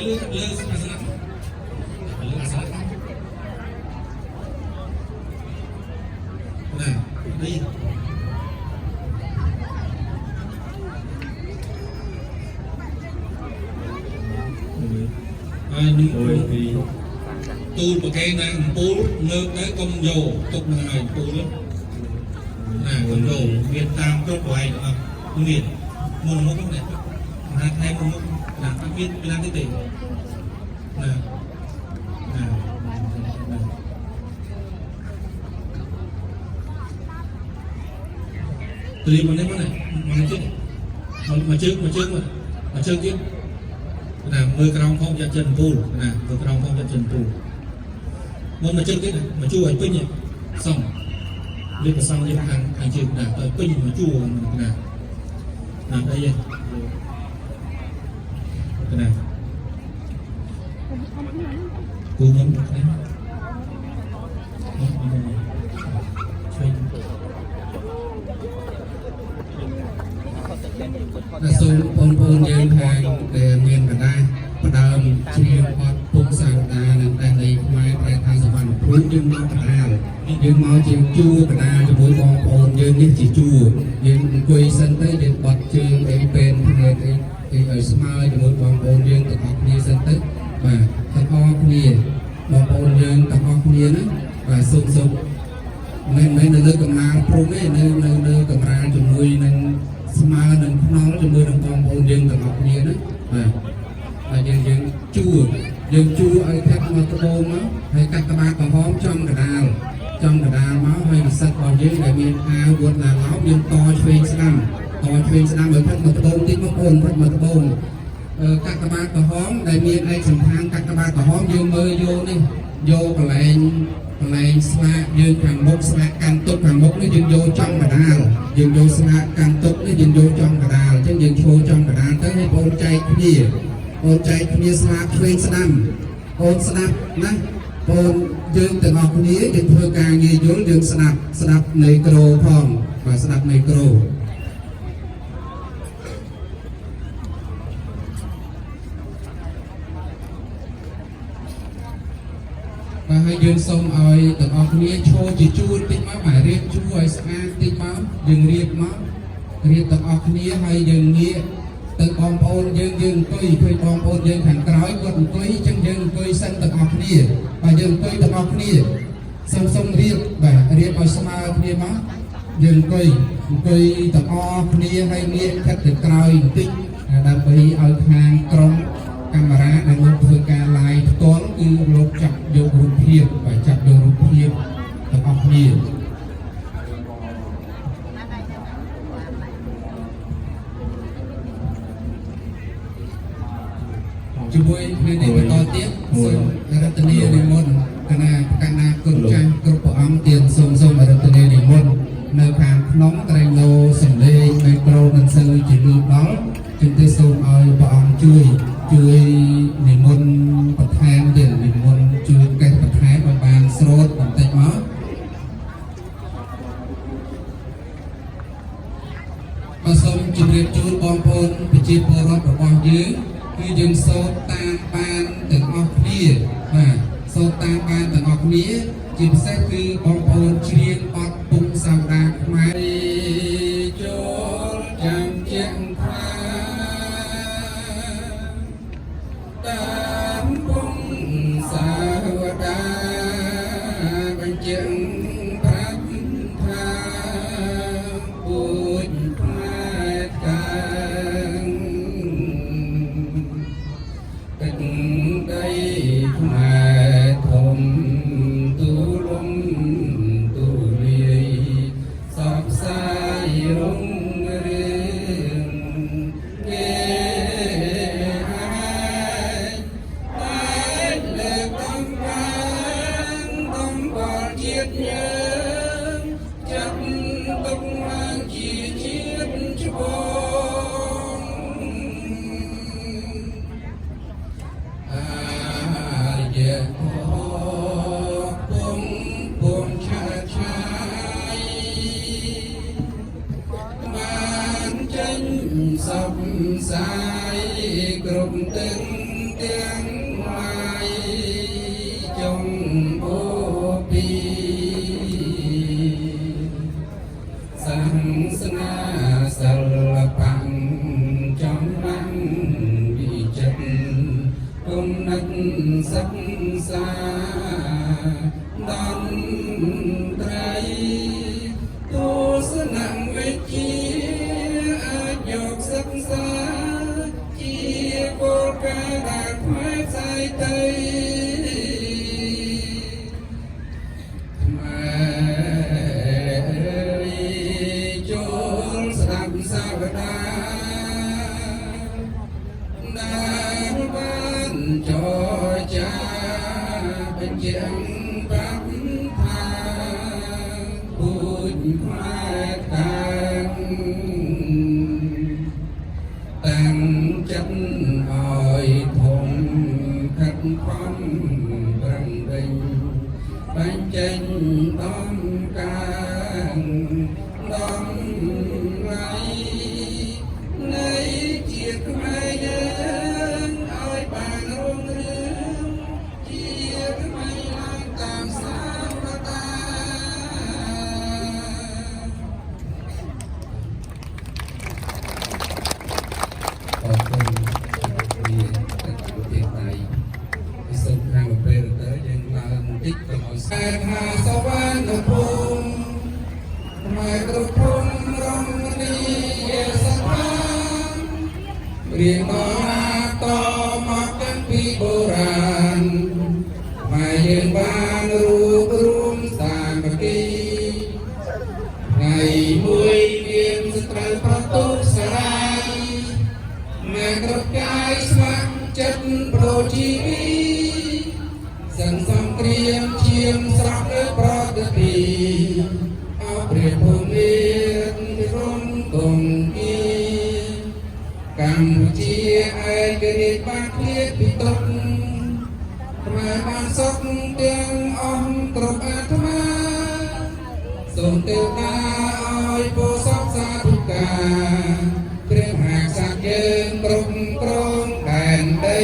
លើអាសនៈលើអាសនៈណានេះនេះអូយទីទូលប្រកេណាពូលលើកទៅកុំយកទុកនឹងឲ្យពូលណាកុំយកវាតាមគ្រប់កន្លែងអត់មានមុនមុខនេះណាថែមុនមុខណាអត់មានណាទេណាណាត្រៀមមកនេះមកជើងទៀតណាមើលក្រោមផងចាត់ចិនពូលណាមើលក្រោមផងចាត់ចិនពូលមកជើងទៀតមកជួឲ្យពេញសំលេខប្រសងលេខខាងជើងណាទៅពេញមកជួណាណាអីណាគូមុនណាសូមបងប្អូនយើងខាងដែលមានកណ្ដាលផ្ដើមជ្រាបអត់ពុកសាវតានិងតែនៃខ្មែរតែខាងសវណ្ណភូមិយើងមកកណ្ដាលយើងមកជាជួរកណ្ដាលជាមួយបងប្អូនយើងនេះជាជួរយើងអង្គុយសិនទៅយើងបត់ជើងអីពេលគ្នាអីឲ្យស្មើជាមួយបងប្អូនយើងទាំងអស់គ្នាសិនទៅបាទទាំងអស់គ្នាបងប្អូនយើងទាំងអស់គ្នាណាបាទសុំមិននៅលើកម្រាលព្រំទេនៅកម្រាលជាមួយនឹងស្មើនឹងខ្នល់ជាមួយនឹងបងប្អូនយើងទាំងអស់គ្នាណាបាទយើងជួឲ្យកាត់មកត្បូងមកហើយកាត់ក្បាលក្រហមចំកដាលមកហើយនិស្សិតរបស់យើងដែលមានអាវុធឡាឡោមយើងតឆ្វេងស្ដាំឲ្យកាត់មកត្បូងតិចមកអូនកាត់មកត្បូងកាត់ក្បាលក្រហមដែលមានឯកសណ្ឋានកាត់ក្បាលក្រហមយើងមើលយកនេះយកកន្លែងស្លាកយើងខាងមុខស្លាកកាន់ទុកខាងមុខនេះយើងយកចំកដាលយើងយកស្លាកកាន់ទុកនេះយើងយកចំកដាលអញ្ចឹងយើងឈរចំកដាលទៅឲ្យបងចែកគ្នាស្លាកឆ្វេងស្ដាំបងស្ដាប់ណាបងយើងទាំងអស់គ្នាយើងធ្វើការងារយល់យើងស្ដាប់នៃក្រូផងបាទស្ដាប់នៃក្រូហើយយើងសូមឲ្យទាំងអស់គ្នាឈរជាជួរតិចមកបាទរៀបជួរឲ្យស្អាតតិចមកយើងរៀបទាំងអស់គ្នាហើយយើងងាកទៅបងប្អូនយើងអង្គុយឃើញបងប្អូនយើងខាងក្រោយគាត់អង្គុយអញ្ចឹងយើងអង្គុយសិនទាំងអស់គ្នាបាទយើងអង្គុយទាំងអស់គ្នាសូមរៀបឲ្យស្មើគ្នាមកយើងអង្គុយទាំងអស់គ្នាហើយងាកខិតទៅក្រោយបន្តិចដើម្បីឲ្យខាងក្រុមកាមេរ៉ាដែលលោកធ្វើការ live ផ្ទាល់គឺលោកចាប់យករូបភាពទាំងអស់គ្នាជាមួយគ្នានេះបន្តទៀតសូមរតនានិមន្តគណៈគុណចាស់គ្រប់ព្រះអង្គទៀតសូមរតនានិមន្តនៅខាងក្នុងត្រែងលោសំឡេងមេក្រូមិនសូវជាលឺដល់จึงได้សូមឲ្យព្រះអង្គជួយនិមន្តបន្ថែមទៀតនិមន្តជួយកេះបន្ថែមឲ្យបានស្រូតបន្តិចមកក៏សូមជម្រាបជូនបងប្អូនប្រជាពលរដ្ឋរបស់យើងគឺយើងសូត្រតាមបានទាំងអស់គ្នាបាទសូត្រតាមបានទាំងអស់គ្នាជាពិសេសគឺបងប្អូនច្រៀងបទពុំសាវតាខ្មែរចូលចាំជាក់តាមពុំសាវតាបញ្ជាក់ប្រាប់ថាពួយខ្មែរកាងទឹកដីខ្មែរធំទូលំទូលាយសពសាយរុងរឿងយើងចាប់ទុកឡើងជាជាតិច្បងជាពុំឆាឆាយបានចេញសពសាយគ្រប់ទាំង និតសិក្សាដំត្រីទស្សនវិជ្ជាអាចយកសិក្សាជាគោលការណ៍ដែលផ្នែកផ្សេងទៅចូលស្ដាប់សាវតាដែលបានចរចាបញ្ជាក់ប្រាប់ថាពូជខ្មែរតាំងចិត្តឲ្យធំខិតខំប្រឹងប្រែងបញ្ចេញដំការដំឡៃនៃជាតិខ្មែរយើងឲ្យបានរុងរឿងជាតិខ្មែរឡើងតាមសាវតាអរគុណពីទឹកប្រទេសថៃសូមខាងពេលទៅយើងឡើងបន្តិចទៅឲ្យស្អាតថាសវណ្ណភូមិខ្មែរគ្រប់ភូមិរមនីយសភារៀងមកតមកតាំងពីបុរាណខ្មែរយើងបានរួបរួមសាមគ្គីថ្ងៃមួយមានសត្រូវប្រទុសារាយអ្នកគ្រប់កាយស្ម័គ្រចិត្តប្រជីវីសង្សំគ្រាមឈាមស្រស់លើប្រតិពីអព្រះភូមិរំគង់គីកម្ពុជាឯករាជ្យបានឃ្លាតពីទុកខ្មែរបានសុខទាំងអស់គ្រប់អាត្មាសូមទេវតាឲ្យពោសពសាធុការព្រះមហាក្សត្រយើងគ្រប់គ្រងដែនដី